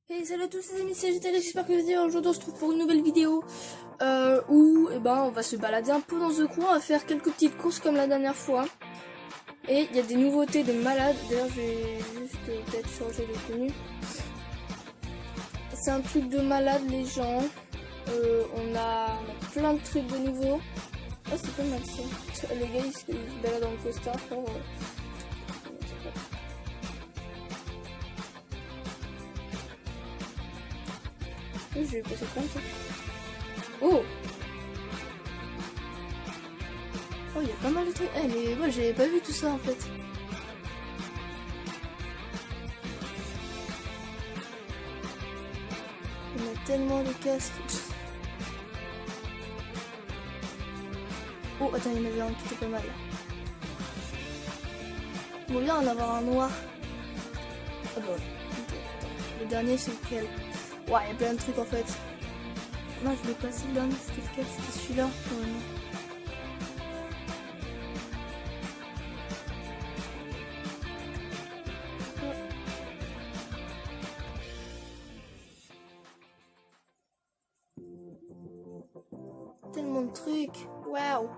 Hey, salut à tous les amis, c'est GTL, j'espère que vous allez bien. Aujourd'hui on se retrouve pour une nouvelle vidéo où on va se balader un peu dans ce coin, on va faire quelques petites courses comme la dernière fois. Et il y a des nouveautés de malades, d'ailleurs je vais juste peut-être changer de tenue. C'est un truc de malade les gens, on a plein de trucs de nouveaux. Oh c'est pas mal ça, le gars il se balade dans le costard. Je vais passer plein de trucs. Oh! Oh, il y a pas mal de trucs. Eh, mais moi, j'avais pas vu tout ça en fait. Il y a tellement de casques. Oh, attends, il y en avait un qui était pas mal. Bon, bien en avoir un noir. Ah bah, ok. Le dernier, c'est lequel? Ouais, il y a plein de trucs en fait. Non, je l'ai passé le dernier, c'était lequel? C'était celui-là. Non. Tellement de trucs. Waouh.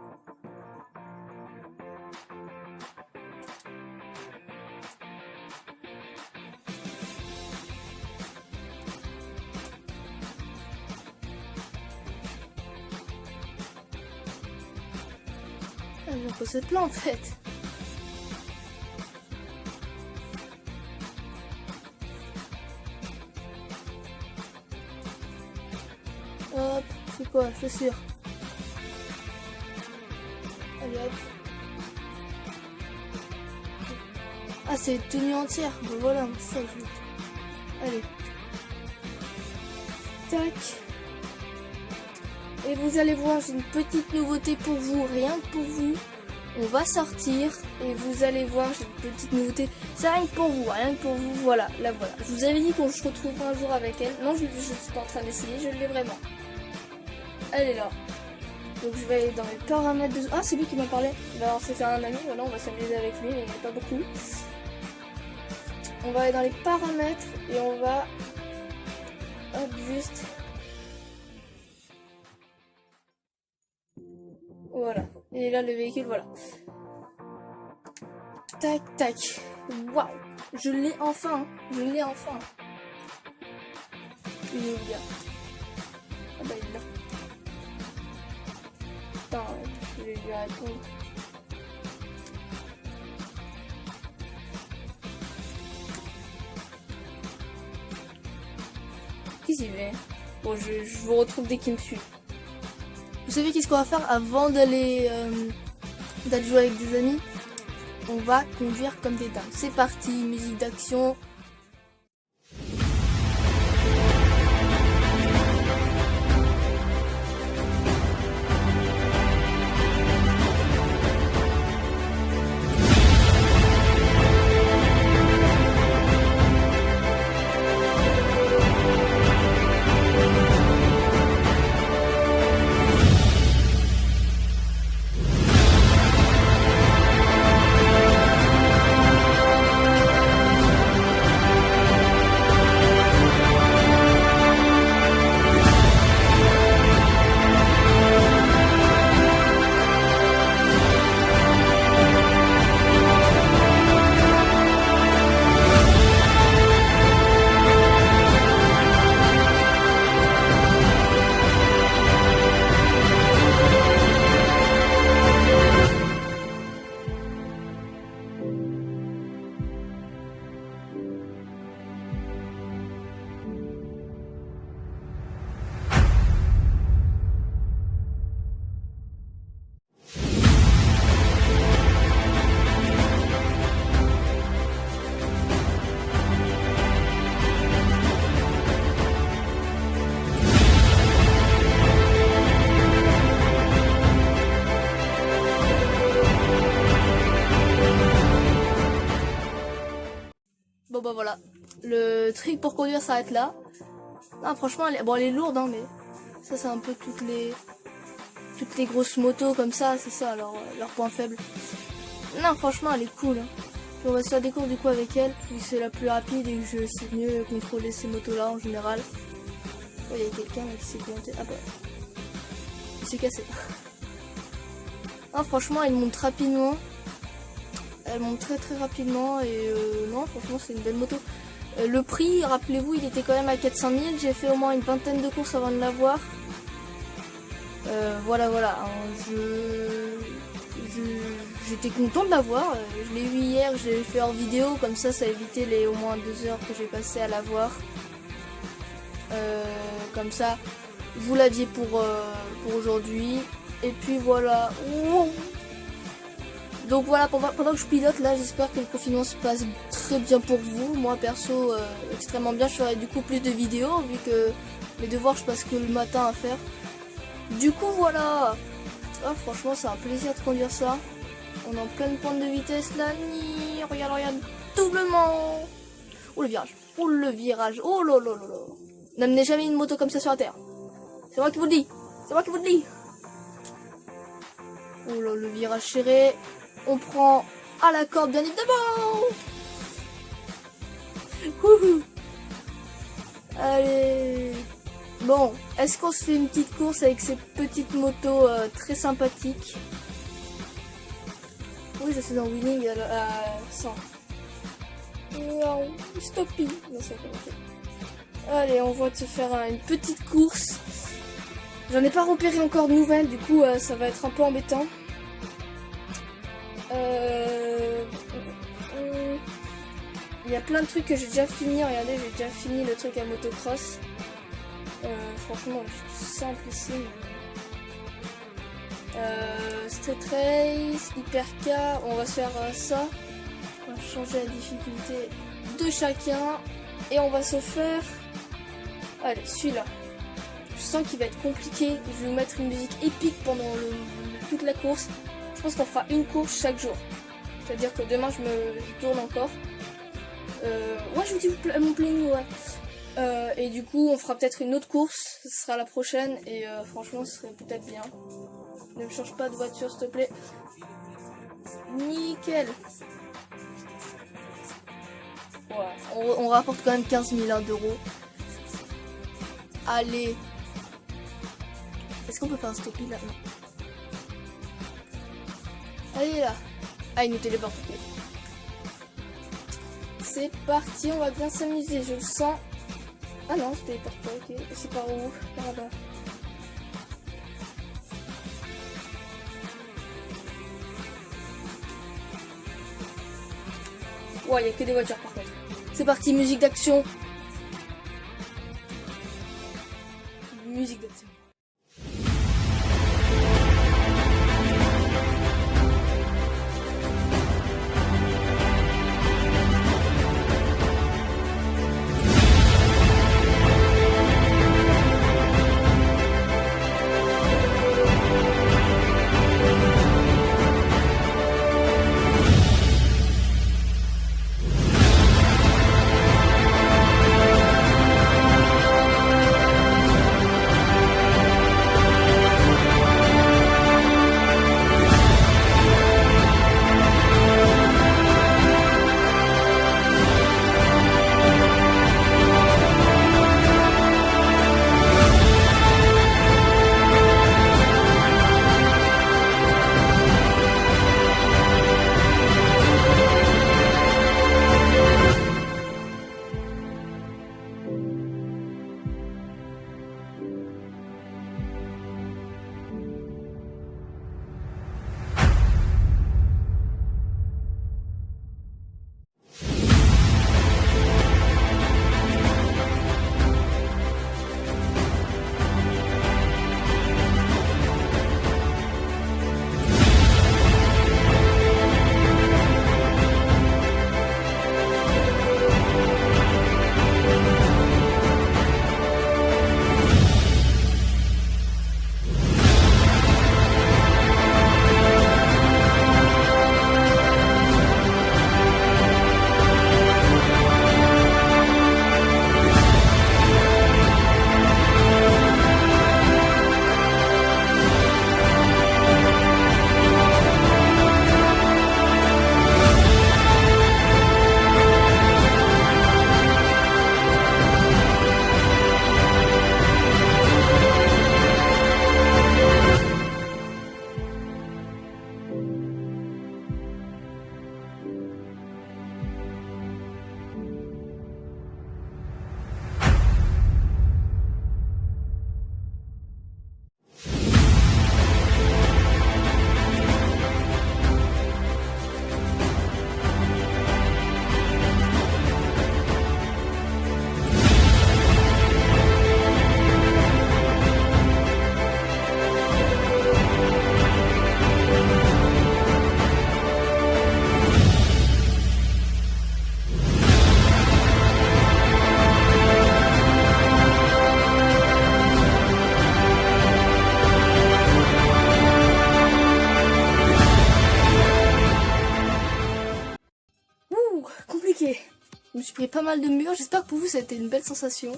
J'en possède plein en fait. Hop, c'est quoi? Chaussures. Allez hop. Ah, c'est une tenue entière. Bon, voilà, ça je... Allez. Tac. Et vous allez voir, j'ai une petite nouveauté pour vous, rien que pour vous. On va sortir et vous allez voir, j'ai une petite nouveauté. C'est rien que pour vous, rien que pour vous. Voilà, la voilà. Je vous avais dit qu'on se retrouverait un jour avec elle. Non, je suis pas en train d'essayer, je l'ai vraiment. Elle est là. Donc je vais aller dans les paramètres de... Ah, c'est lui qui m'a parlé. Alors c'est un ami, voilà, on va s'amuser avec lui, mais il n'y a pas beaucoup. On va aller dans les paramètres et on va... Hop, juste... Voilà. Et là, le véhicule, voilà. Tac, tac. Waouh. Je l'ai enfin. Je l'ai enfin. Il est où, le gars? Ah bah, il est là. Attends, je vais lui répondre. Qu'est-ce qu'il fait? Bon, je vous retrouve dès qu'il me suit. Vous savez qu'est-ce qu'on va faire avant d'aller jouer avec des amis? On va conduire comme des dames. C'est parti, musique d'action. Bon bah voilà, le truc pour conduire s'arrête là. Non, franchement, elle est lourde, hein, mais ça c'est un peu toutes les grosses motos comme ça, c'est ça leur point faible. Non, franchement, elle est cool. Hein. Puis on va se faire des courses du coup avec elle, vu que c'est la plus rapide et que je sais mieux contrôler ces motos là en général. Oh, il y a quelqu'un qui s'est planté. Ah bah. Il s'est cassé. Ah, franchement, elle monte rapidement. Elle monte très rapidement et non, franchement, c'est une belle moto. Le prix, rappelez-vous, il était quand même à 400 000. J'ai fait au moins une vingtaine de courses avant de l'avoir. Voilà. J'étais content de l'avoir. Je l'ai eu hier, je l'ai fait hors vidéo. Comme ça a évité les au moins 2 heures que j'ai passé à l'avoir. Comme ça, vous l'aviez pour aujourd'hui. Et puis voilà. Wow. Donc voilà, pendant que je pilote là, j'espère que le confinement se passe très bien pour vous. Moi perso, extrêmement bien. Je ferai du coup plus de vidéos vu que mes devoirs je passe que le matin à faire. Du coup voilà. Ah, franchement c'est un plaisir de conduire ça. On est en pleine pente de vitesse là. Regarde, doublement. Oh le virage. Oh là. N'amenez jamais une moto comme ça sur la terre. C'est moi qui vous le dis. Oh là, le virage serré. On prend à la corde, bien évidemment. Allez. Bon, est-ce qu'on se fait une petite course avec ces petites motos très sympathiques? Oui, je suis dans Winning à 100. Non, stopping. Non, c'est pas. Allez, on va se faire une petite course. J'en ai pas repéré encore de nouvelles, du coup ça va être un peu embêtant. Il y a plein de trucs que j'ai déjà fini. Regardez, j'ai déjà fini le truc à motocross. Franchement, c'est simplissime. Street Race, Hypercar, on va se faire ça. On va changer la difficulté de chacun. Et on va se faire... Allez, celui-là. Je sens qu'il va être compliqué. Je vais vous mettre une musique épique pendant toute la course. Je pense qu'on fera une course chaque jour. C'est-à-dire que demain je tourne encore. Ouais, je vous dis mon planning, ouais. Et du coup, on fera peut-être une autre course. Ce sera la prochaine. Et franchement, ce serait peut-être bien. Ne me change pas de voiture, s'il te plaît. Nickel. Ouais, on rapporte quand même 15 000 d'euros. Allez. Est-ce qu'on peut faire un stoppie là? Non. Allez là. Ah, il nous téléporte. C'est parti, on va bien s'amuser, je le sens. Ah non, je téléporte pas, ok. C'est par où? Par là-bas. Ouais, il n'y a que des voitures par contre. C'est parti, musique d'action. Musique d'action. pas mal de murs. J'espère que pour vous ça a été une belle sensation.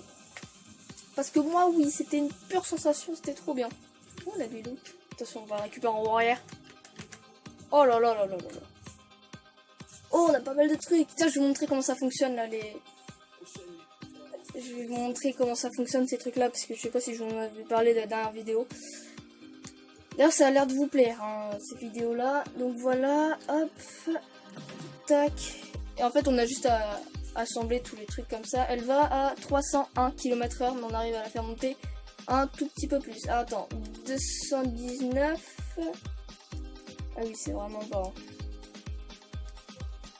Parce que moi oui, c'était une pure sensation, c'était trop bien. Oh, on a du loup. Attention, on va récupérer en haut arrière. Oh là là là là là là. Oh, on a pas mal de trucs. Tiens, je vais vous montrer comment ça fonctionne là, Je vais vous montrer comment ça fonctionne ces trucs là, parce que je sais pas si je vous en avais parlé de la dernière vidéo. D'ailleurs, ça a l'air de vous plaire, hein, ces vidéos là. Donc voilà, hop, tac. Et en fait, on a juste à assembler tous les trucs comme ça. Elle va à 301 km/h, mais on arrive à la faire monter un tout petit peu plus. Ah, attends, 219. Ah oui, c'est vraiment pas.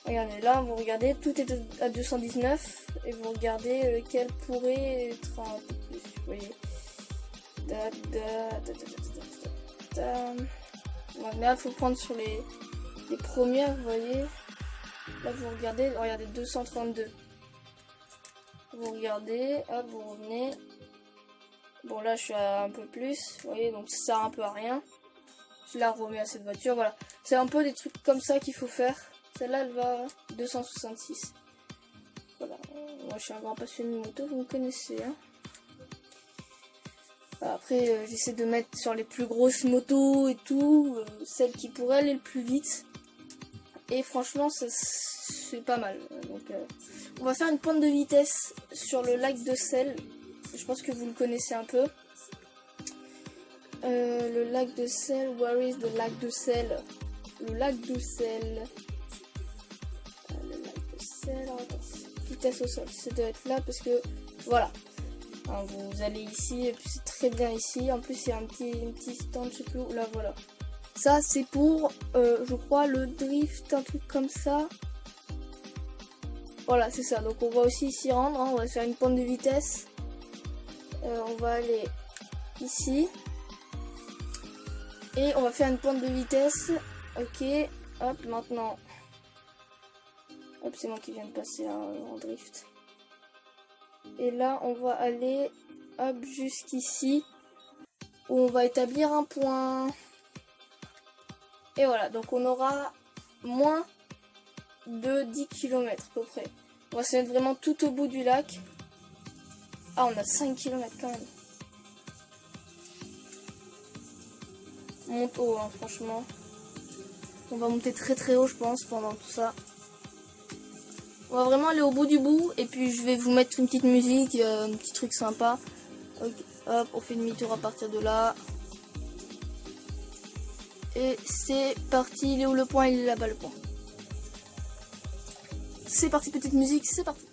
Regardez, là, vous regardez, tout est à 219. Et vous regardez lequel pourrait être un peu plus, vous voyez. Ouais, mais là, il faut prendre sur les premières, vous voyez. Là, vous regardez 232. Vous regardez, hop, vous revenez. Bon, là, je suis à un peu plus, vous voyez, donc ça sert un peu à rien. Je la remets à cette voiture, voilà. C'est un peu des trucs comme ça qu'il faut faire. Celle-là, elle va à 266. Voilà, moi je suis un grand passionné de moto, vous me connaissez, hein. Après, j'essaie de mettre sur les plus grosses motos et tout, celle qui pourrait aller le plus vite. Et franchement, c'est pas mal. Donc, on va faire une pointe de vitesse sur le lac de Selle. Je pense que vous le connaissez un peu. Le lac de Selle, where is the lac de Selle? Le lac de Selle. Le lac de Selle, vitesse au sol, ça doit être là parce que voilà, hein, vous allez ici et puis c'est très bien ici. En plus il y a un petit stand, je sais plus où, là voilà. Ça c'est pour je crois le drift, un truc comme ça. Voilà, c'est ça. Donc on va aussi s'y rendre, hein. On va faire une pente de vitesse. On va aller ici et on va faire une pente de vitesse. Ok, hop, maintenant. Hop, c'est moi qui viens de passer en drift. Et là, on va aller, hop, jusqu'ici, où on va établir un point. Et voilà, donc on aura moins de 10 km à peu près. On va se mettre vraiment tout au bout du lac. Ah, on a 5 km quand même. On monte haut, hein, franchement. On va monter très très haut, je pense, pendant tout ça. On va vraiment aller au bout du bout. Et puis je vais vous mettre une petite musique, un petit truc sympa. Okay. Hop, on fait demi-tour à partir de là. Et c'est parti. Il est où le point? Il est là-bas le point. C'est parti, petite musique, c'est parti.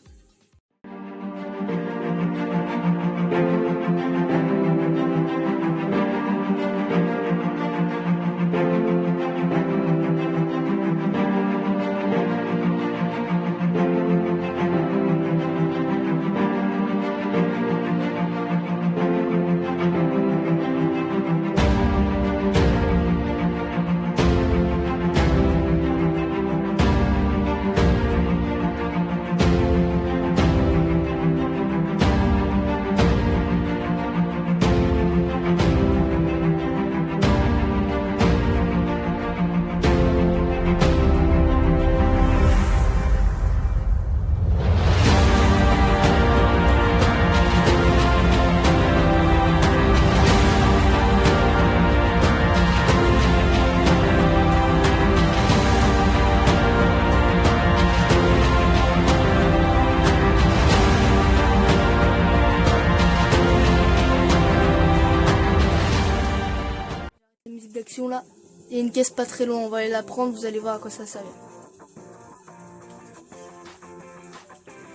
D'action là, il y a une caisse pas très loin, on va aller la prendre, vous allez voir à quoi ça sert.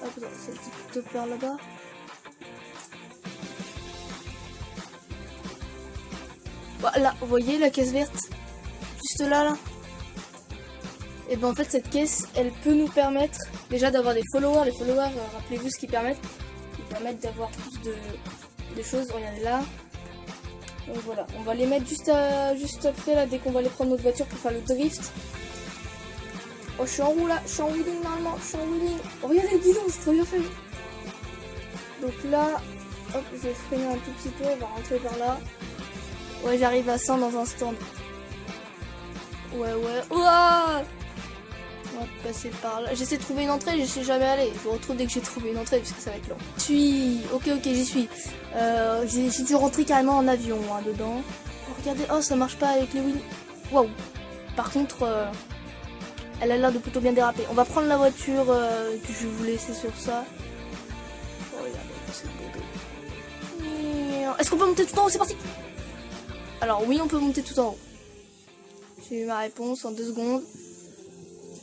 Hop, cette petite fleur là-bas. Voilà, vous voyez la caisse verte, juste là. Et ben en fait cette caisse, elle peut nous permettre déjà d'avoir des followers. Les followers, rappelez-vous ce qu'ils permettent. Ils permettent d'avoir plus de choses. Regardez là. Donc voilà, on va les mettre juste après là, dès qu'on va aller prendre notre voiture pour faire le drift. Oh, je suis en roue là, je suis en wheeling normalement, je suis en wheeling. Oh, regardez le guidon, c'est trop bien fait. Donc là, hop, je vais freiner un tout petit peu, on va rentrer par là. Ouais, j'arrive à 100 dans un stand. Ouais. Ouah! On va passer par là. J'essaie de trouver une entrée, je sais jamais aller. Je vous retrouve dès que j'ai trouvé une entrée, parce que ça va être long. Ok, j'y suis. J'ai dû rentrer carrément en avion, hein, dedans. Oh, regardez, oh, ça marche pas avec les wheels. Waouh. Par contre, elle a l'air de plutôt bien déraper. On va prendre la voiture que je vais vous laisser sur ça. Oh, regardez, c'est beau. Est-ce qu'on peut monter tout en haut? C'est parti. Alors oui, on peut monter tout en haut. J'ai eu ma réponse en 2 secondes.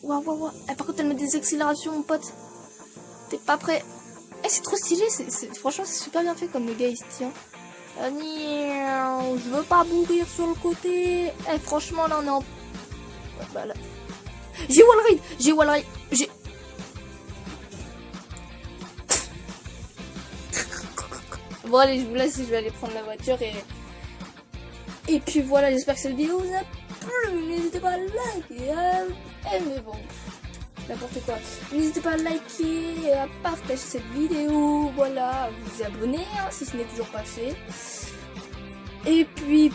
Waouh. Eh, par contre, elle met des accélérations, mon pote. T'es pas prêt? Eh, c'est trop stylé. Franchement, c'est super bien fait comme le gars, il se tient. Je veux pas mourir sur le côté. Eh, franchement, là, on est en... Ouais, bah, là... J'ai wall ride. Bon, allez, je vous laisse. Je vais aller prendre la voiture et puis voilà, j'espère que cette vidéo vous a plu. N'hésitez pas à liker, mais bon, n'importe quoi. N'hésitez pas à liker et à partager cette vidéo. Voilà, à vous abonner hein, si ce n'est toujours pas fait. Et puis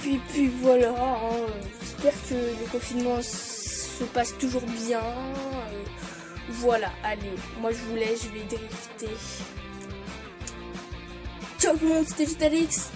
voilà. Hein, j'espère que le confinement se passe toujours bien. Voilà, allez, moi je vous laisse, je vais drifter. Ciao tout le monde, c'était Jutalix.